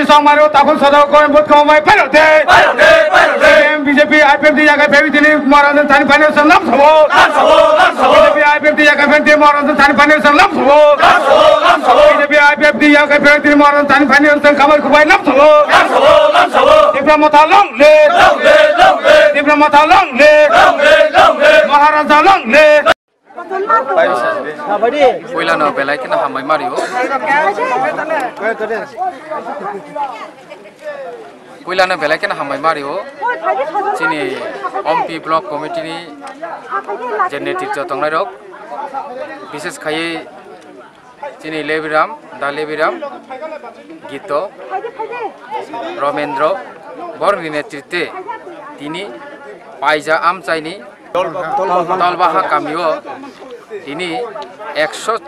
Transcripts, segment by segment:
song mario takun sodo ko bot ko mai perote BJP IPM di jaga febi dini moran tani pani sanlam sabo BJP IPM di jaga febi moran tani pani sanlam sabo BJP IPM di jaga febi dini moran tani pani san kamar ko bai lam sabo diplomata long le diplomata long le maharaja long le Puila no belai kena hamai Mario. Puila no belai kena hamai Mario. Sini OMP Block Committee ni genetik jotong lai rok. Bises kai sini Leviram, da Leviram, Gito, Romendro, borni netrite, tini Paiza Amcai ni. Tolbaha kamio ini 104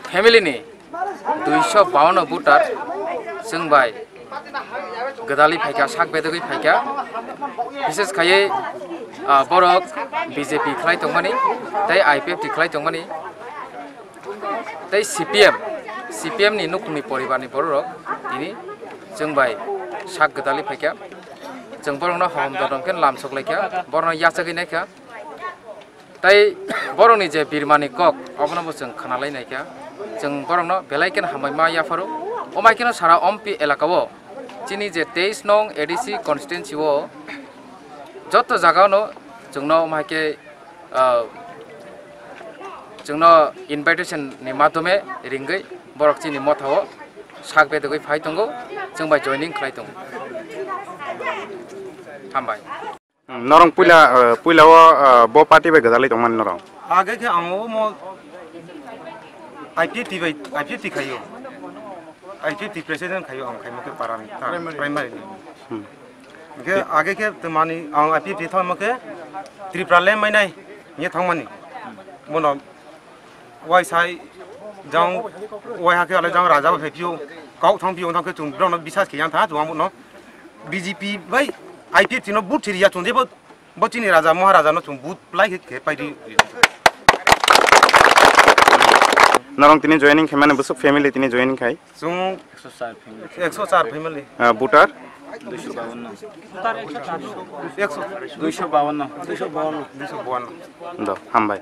family ni 252 voter sengbai gedali phaika sak bedogui phaika bises khai borok BJP khlai tongmani tai IPF khlai tongmani tai CPM ni nukni poribar ni borok ini sengbai sak gedali phaika जों बरंनो हम दरमकेन लामसक लायखा बरनो याचगै नायखा ताई बरंनि जे बिरमानि कक अबनबो जों खानालाय नायखा जों बरंनो बेलायकेन हामाय मा याफारो अमायकेन सारा omp एलाकाओ चिनि जे 23 नং ADC constituency ओ जत जागानो जोंनो माके जोंनो इनभाइटेशन नि माध्यमे रिंगै बरक चिनि मथाओ साक बेदगै फाय दंगो जों बाय जॉइनिंग खालाय दं Tambai. Norong puila wo bo party be gadali tongman norong. Age ke ango mo IPT khayo. IPT president khayo ang khay mo ke primary. Ke age ke tamani ang IPT thon mo ke triple mai nai ye thongmani. Mono wai sai jang wai ha ke ala jang raja ba phepio kau thong pio thong ke chung bro no bisas ke yang tha juang mo no BJP bai IPF tino boot thiri ya chunde bo chini raja maharaja no chung boot plai ke paidi Norong tini joining khemane busuk family tini joining khai chung 104 family booter 252 do hambai